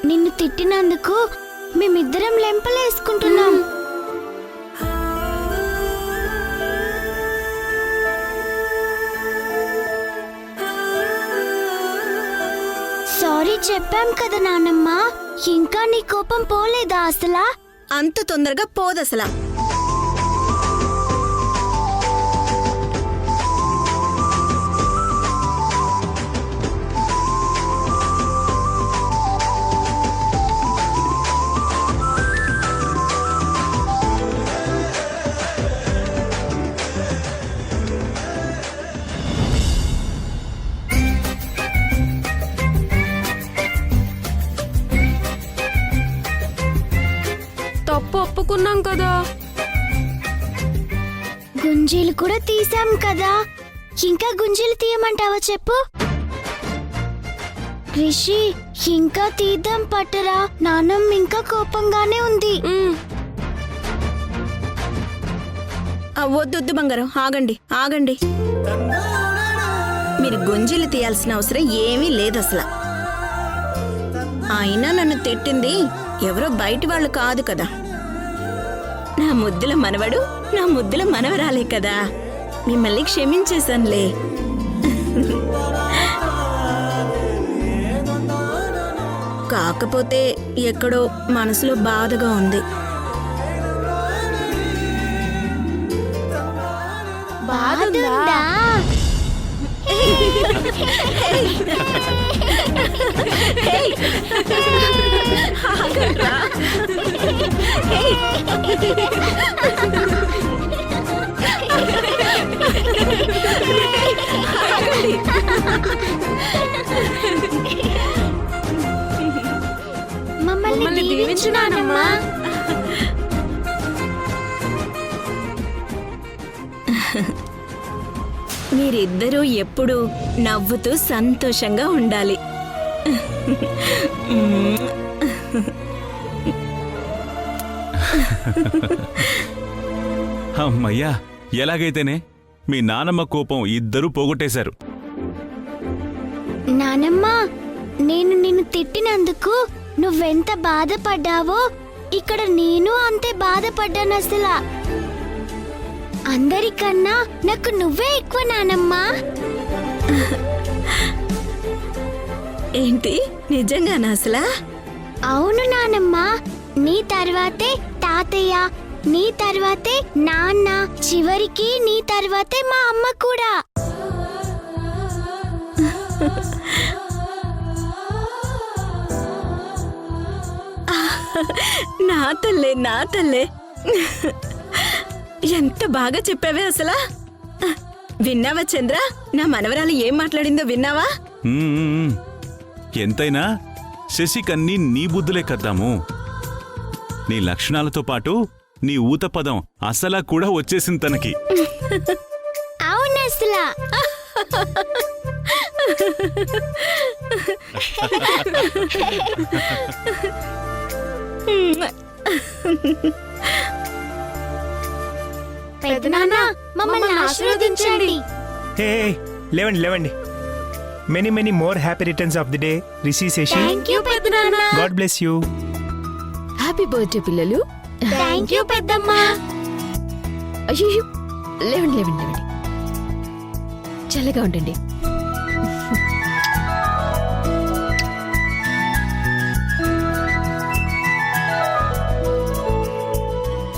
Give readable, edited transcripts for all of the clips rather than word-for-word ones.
నిన్ను తిట్టినందుకు మేమిద్దరం లెంపలేసుకుంటున్నాం. సారీ చెప్పాం కదా నానమ్మ. ఇంకా నీ కోపం పోలేదా అసలా? అంత తొందరగా పోదసలా. తప్పు ఒప్పుకున్నాం కదా. గుంజీలు కూడా తీసాం కదా, ఇంకా గుంజీలు తీయమంటావా చెప్పు? రిషి, ఇంకా తీద్దాం పట్టరా. నానమ్మ ఇంకా కోపంగానే ఉంది. వద్దు బంగారం, ఆగండి ఆగండి. మీరు గుంజీలు తీయాల్సిన అవసరం ఏమీ లేదసలా. అయినా నన్ను తిట్టింది ఎవరో బయటి వాళ్ళు కాదు కదా, నా ముద్దుల మనవడు, నా ముద్దుల మనవరాలే కదా. మిమ్మల్ని క్షమించేశానులే. కాకపోతే ఎక్కడో మనసులో బాధగా ఉంది. బాధుందా? మమ్మల్ని దీవించు నానమ్మ. మీరిద్దరూ ఎప్పుడూ నవ్వుతూ సంతోషంగా ఉండాలి. అమ్మయ్యా, ఎలాగైతేనే మీ నానమ్మ కోపం ఇద్దరూ పోగొట్టేశారు. నానమ్మ, నేను నిన్ను తిట్టినందుకు నువ్వెంత బాధపడ్డావో ఇక్కడ నేను అంతే బాధపడ్డాను. అసలు అందరికన్నా నాకు నువ్వే ఎక్కువ నానమ్మా. ఏంటి, నిజంగానా అసలా? అవును నానమ్మ, నీ తర్వాతే తాతయ్య, నీ తర్వాతే నాన్న, చివరికి నీ తర్వాతే మా అమ్మ కూడా. నా తల్లే, నా తల్లే, ఎంత బాగా చెప్పావే అసలా. విన్నావా చంద్ర, నా మనవరాలు ఏం మాట్లాడిందో విన్నావా? ఎంతైనా శశికన్నీ నీ బుద్ధులే కద్దాము. నీ లక్షణాలతో పాటు నీ ఊత పదం అసలా కూడా వచ్చేసింది తనకి. అవును అసలా. పెద్దనాన్న, మమ్మల్ని ఆశీర్వదించండి. హే, లేవండి లేవండి. Many many more happy returns of the day Rishi, Shashi. Thank you పెద్దనాన్న. God bless you. Happy birthday పిల్లలు. థాంక్యూ పెద్దమ్మా. అయ్యో, లేవండి లేవండి లేవండి, చల్లగా ఉండండి.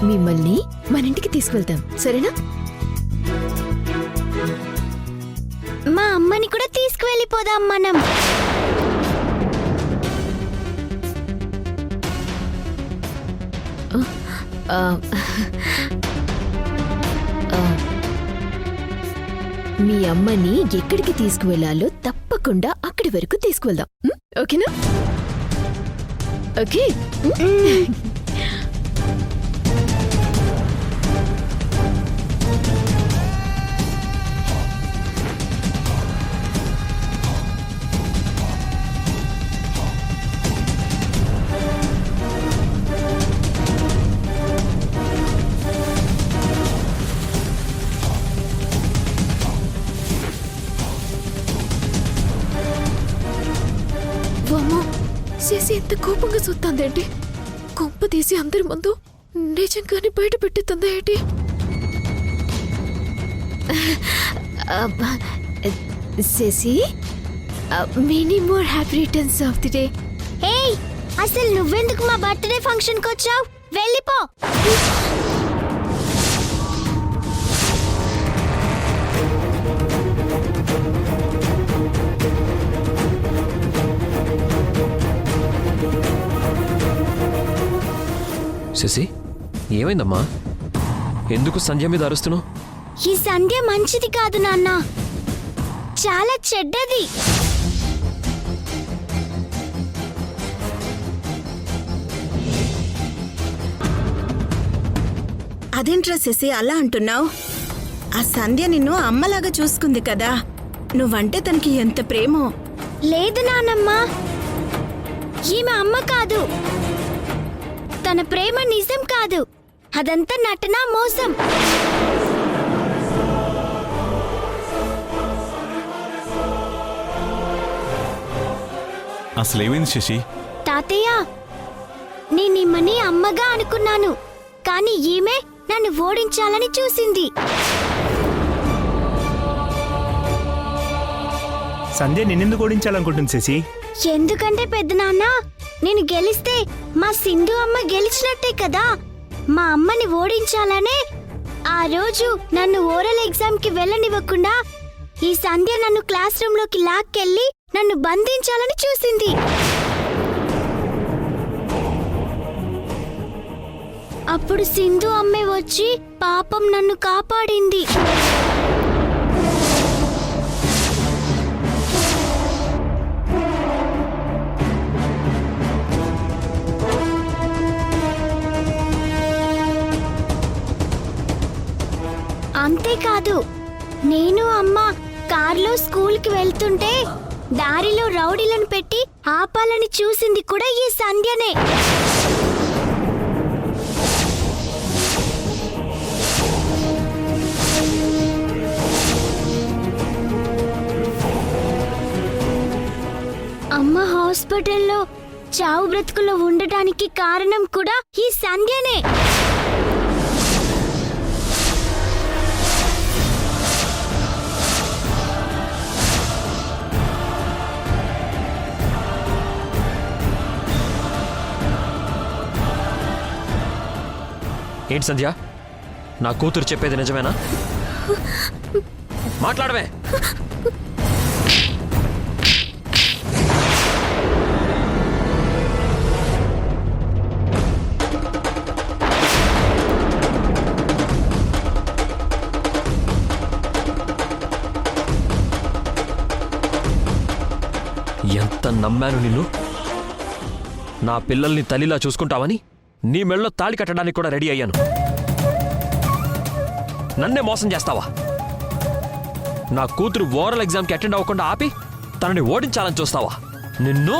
మిమ్మల్ని మన ఇంటికి తీసుకువెళ్తాం, సరేనా? మా అమ్మని కూడా తీసుకువెళ్ళిపోదాం మనం. మీ అమ్మని ఎక్కడికి తీసుకువెళ్లాలో తప్పకుండా అక్కడి వరకు తీసుకువెళ్దాం, ఓకేనా? ఓకే. చేసి ఎంత కోపంగా చూస్తుందేంటి? కొంప తీసి అందరి ముందు నిజంగానే బయట పెట్టేస్తుందా ఏంటి? Shashi, many more happy returns of the day. ఏయ్, అసలు నువ్వెందుకు మా బర్త్డే ఫంక్షన్కి వచ్చావు? వెళ్ళిపో. శశి, ఏమైందమ్మా? ఎందుకు సంధ్య మీద అరుస్తున్నావు? ఈ సంధ్య మంచిది కాదు నాన్న, చాలా చెడ్డది. అదేంట్రా శశి అలా అంటున్నావు? ఆ సంధ్య నిన్ను అమ్మలాగా చూసుకుంది కదా, నువ్వంటే తనకి ఎంత ప్రేమో. లేదు నానమ్మ, ఈమె అమ్మ కాదు. తన ప్రేమ నిజం కాదు, అదంతా నటన, మోసం. అసలేమైంది శశి? తాతయ్య, నేనిమ్మని అమ్మగా అనుకున్నాను, కానీ ఈమె నన్ను ఓడించాలని చూసింది. సంధ్య నిన్నెందుకు ఓడించాలనుకుంటుంది శశి? ఎందుకంటే పెద్దనాన్న, నేను గెలిస్తే మా సింధు అమ్మ గెలిచినట్టే కదా. మా అమ్మని ఓడించాలనే ఆ రోజు నన్ను ఓరల్ ఎగ్జామ్ కి వెళ్ళనివ్వకుండా ఈ సంధ్య నన్ను క్లాస్ రూమ్ లోకి లాక్కెళ్ళి నన్ను బంధించాలని చూసింది. అప్పుడు సింధు అమ్మే వచ్చి పాపం నన్ను కాపాడింది. అంతేకాదు, నేను అమ్మ కార్లో స్కూల్కి వెళ్తుంటే దారిలో రౌడీలను పెట్టి ఆపాలని చూసింది కూడా ఈ సంధ్యనే. అమ్మ హాస్పిటల్లో చావు బ్రతుకులో ఉండటానికి కారణం కూడా ఈ సంధ్యనే. ఏంటి సంధ్య, నా కూతురు చెప్పేది నిజమేనా? మాట్లాడవే. ఎంత నమ్మాను నిన్ను. నా పిల్లల్ని తల్లిలా చూసుకుంటావని నీ మెళ్ళలో తాళి కట్టడానికి కూడా రెడీ అయ్యాను. నన్నే మోసం చేస్తావా? నా కూతురు ఓరల్ ఎగ్జామ్కి అటెండ్ అవ్వకుండా ఆపి తనని ఓడించాలని చూస్తావా? నిన్ను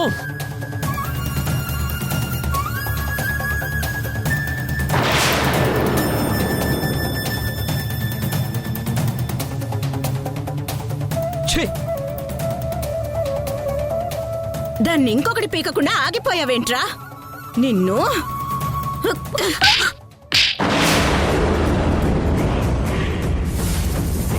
ఛీ! దాన్ని ఇంకొకటి పీకకుండా ఆగిపోయావేంట్రా? నిన్ను